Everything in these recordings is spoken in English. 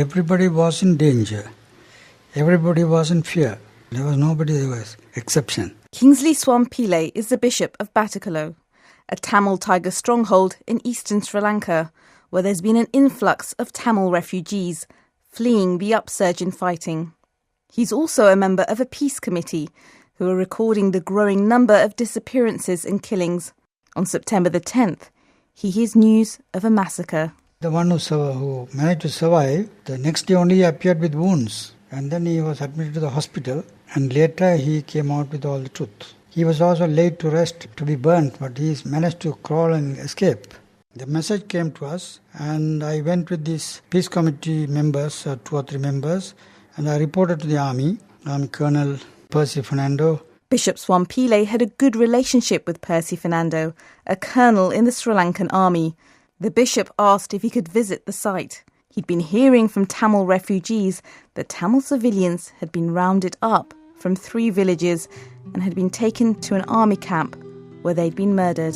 everybody was in danger. Everybody was in fear. There was nobody there was exception. Kingsley Swampillai is the Bishop of Batticaloa, a Tamil Tiger stronghold in eastern Sri Lanka, where there's been an influx of Tamil refugees fleeing the upsurge in fighting. He's also a member of a peace committee who are recording the growing number of disappearances and killings. On September the 10th, he hears news of a massacre. The one who managed to survive, the next day only he appeared with wounds. And then he was admitted to the hospital, and later he came out with all the truth. He was also laid to rest to be burnt, but he managed to crawl and escape. The message came to us, and I went with these peace committee members, 2 or 3 members, and I reported to the Army Colonel Percy Fernando. Bishop Swampillai had a good relationship with Percy Fernando, a colonel in the Sri Lankan army. The bishop asked if he could visit the site. He'd been hearing from Tamil refugees that Tamil civilians had been rounded up from 3 villages and had been taken to an army camp where they'd been murdered.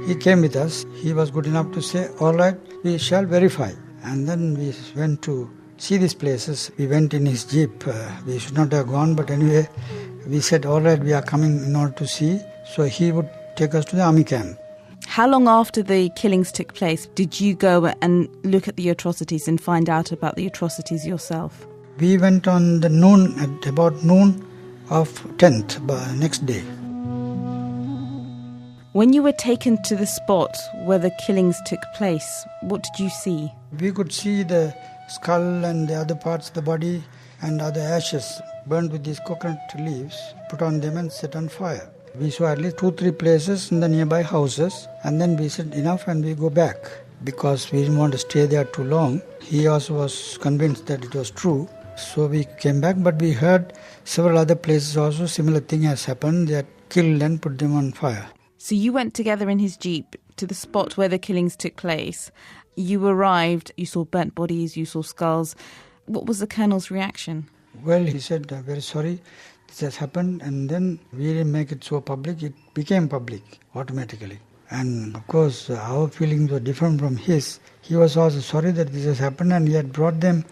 He came with us. He was good enough to say, all right, we shall verify. And then we went to see these places. We went in his jeep. We should not have gone, but anyway, we said, all right, we are coming in order to see. So he would take us to the army camp. How long after the killings took place did you go and look at the atrocities and find out about the atrocities yourself? We went on the noon, at about noon of 10th, next day. When you were taken to the spot where the killings took place, what did you see? We could see the skull and the other parts of the body and other ashes burned with these coconut leaves, put on them and set on fire. We saw at least 2-3 places in the nearby houses, and then we said enough and we go back because we didn't want to stay there too long. He also was convinced that it was true. So we came back, but we heard several other places also similar thing has happened. They had killed and put them on fire. So you went together in his jeep to the spot where the killings took place. You arrived, you saw burnt bodies, you saw skulls. What was the colonel's reaction? Well, he said, very sorry, this has happened, and then we didn't make it so public. It became public automatically. And of course, our feelings were different from his. He was also sorry that this has happened, and he had brought them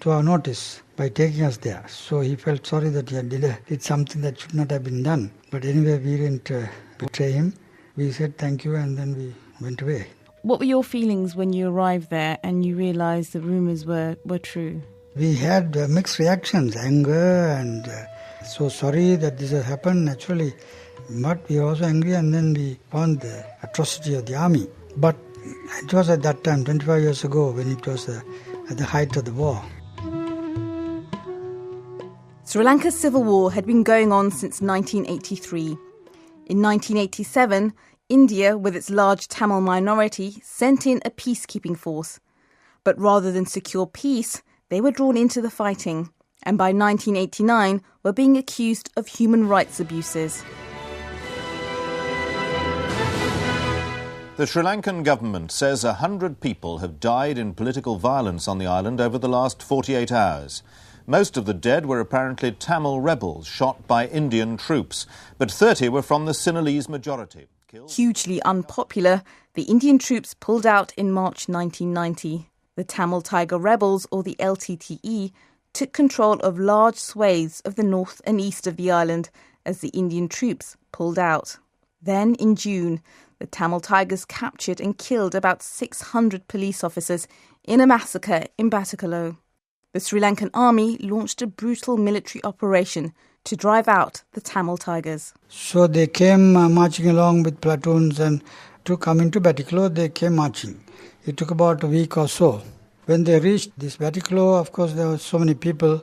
to our notice by taking us there. So he felt sorry that he had did something that should not have been done. But anyway, we didn't betray him. We said thank you, and then we went away. What were your feelings when you arrived there and you realised the rumours were true? We had mixed reactions, anger and so sorry that this has happened naturally. But we were also angry, and then we found the atrocity of the army. But it was at that time, 25 years ago, when it was at the height of the war. Sri Lanka's civil war had been going on since 1983. In 1987, India, with its large Tamil minority, sent in a peacekeeping force. But rather than secure peace, they were drawn into the fighting, and by 1989 were being accused of human rights abuses. The Sri Lankan government says 100 people have died in political violence on the island over the last 48 hours. Most of the dead were apparently Tamil rebels shot by Indian troops, but 30 were from the Sinhalese majority. Hugely unpopular, the Indian troops pulled out in March 1990. The Tamil Tiger rebels, or the LTTE, took control of large swathes of the north and east of the island as the Indian troops pulled out. Then, in June, the Tamil Tigers captured and killed about 600 police officers in a massacre in Batticaloa. The Sri Lankan army launched a brutal military operation to drive out the Tamil Tigers. So they came marching along with platoons, and to come into Batticaloa, they came marching. It took about a week or so. When they reached this Batticaloa, of course, there were so many people.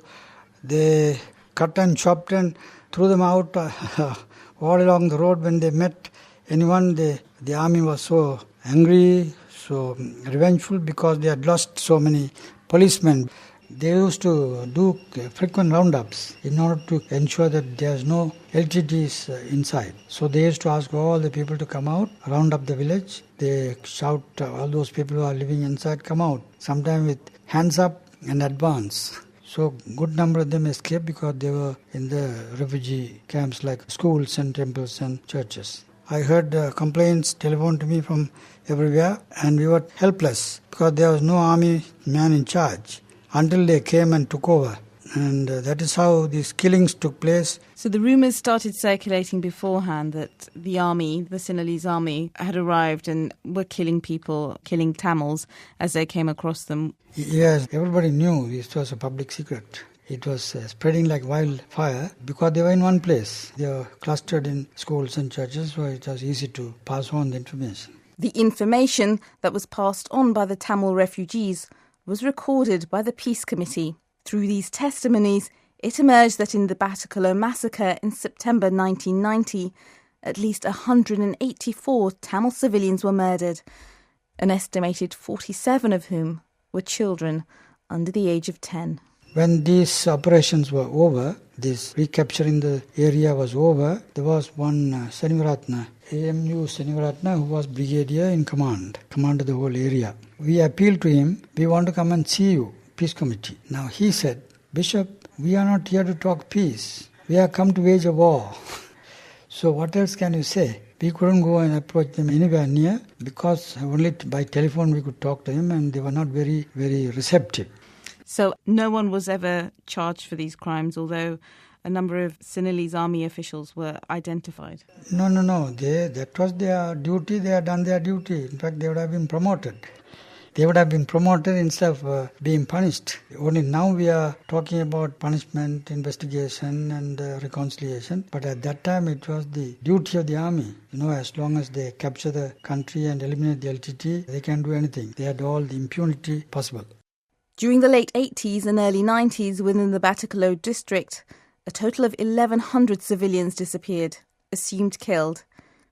They cut and chopped and threw them out all along the road. When they met anyone, the army was so angry, so revengeful because they had lost so many policemen. They used to do frequent roundups in order to ensure that there's no LTTs inside. So they used to ask all the people to come out, round up the village. They shout, all those people who are living inside, come out, sometimes with hands up and advance. So good number of them escaped because they were in the refugee camps like schools and temples and churches. I heard complaints telephoned to me from everywhere, and we were helpless because there was no army man in charge until they came and took over. And that is how these killings took place. So the rumours started circulating beforehand that the army, the Sinhalese army, had arrived and were killing people, killing Tamils as they came across them. Yes, everybody knew this was a public secret. It was spreading like wildfire because they were in one place. They were clustered in schools and churches, so it was easy to pass on the information. The information that was passed on by the Tamil refugees was recorded by the Peace Committee. Through these testimonies, it emerged that in the Batticaloa massacre in September 1990, at least 184 Tamil civilians were murdered, an estimated 47 of whom were children under the age of 10. When these operations were over, this recapturing the area was over, there was one Senivaratna, AMU Senivaratna, who was brigadier in commanded the whole area. We appealed to him, we want to come and see you, Peace Committee. Now he said, Bishop, we are not here to talk peace. We have come to wage a war. So what else can you say? We couldn't go and approach them anywhere near because only by telephone we could talk to them, and they were not very, very receptive. So no one was ever charged for these crimes, although a number of Sinhalese army officials were identified. No. That was their duty. They had done their duty. In fact, they would have been promoted. They would have been promoted instead of being punished. Only now we are talking about punishment, investigation and reconciliation. But at that time it was the duty of the army. As long as they capture the country and eliminate the LTT, they can do anything. They had all the impunity possible. During the late 80s and early 90s within the Batticaloa district, a total of 1,100 civilians disappeared, assumed killed.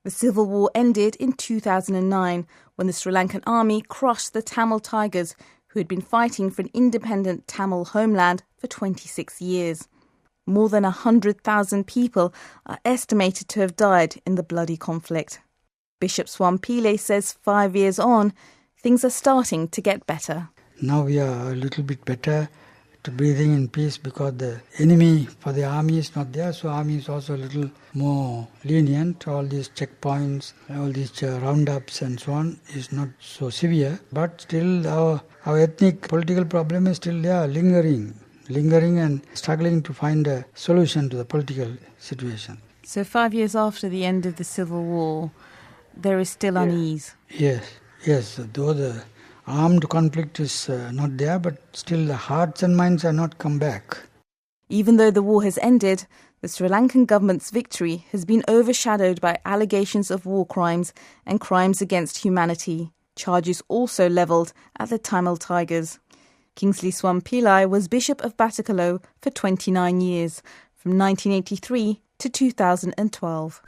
The civil war ended in 2009 when the Sri Lankan army crushed the Tamil Tigers who had been fighting for an independent Tamil homeland for 26 years. More than 100,000 people are estimated to have died in the bloody conflict. Bishop Swampillai says 5 years on, things are starting to get better. Now we are a little bit better to breathing in peace because the enemy for the army is not there, so army is also a little more lenient. All these checkpoints, all these roundups and so on is not so severe, but still our ethnic political problem is still there, lingering and struggling to find a solution to the political situation. So 5 years after the end of the civil war, there is still unease. Yes, though the armed conflict is not there, but still the hearts and minds are not come back. Even though the war has ended, the Sri Lankan government's victory has been overshadowed by allegations of war crimes and crimes against humanity, charges also levelled at the Tamil Tigers. Kingsley Swampillai was Bishop of Batticaloa for 29 years, from 1983 to 2012.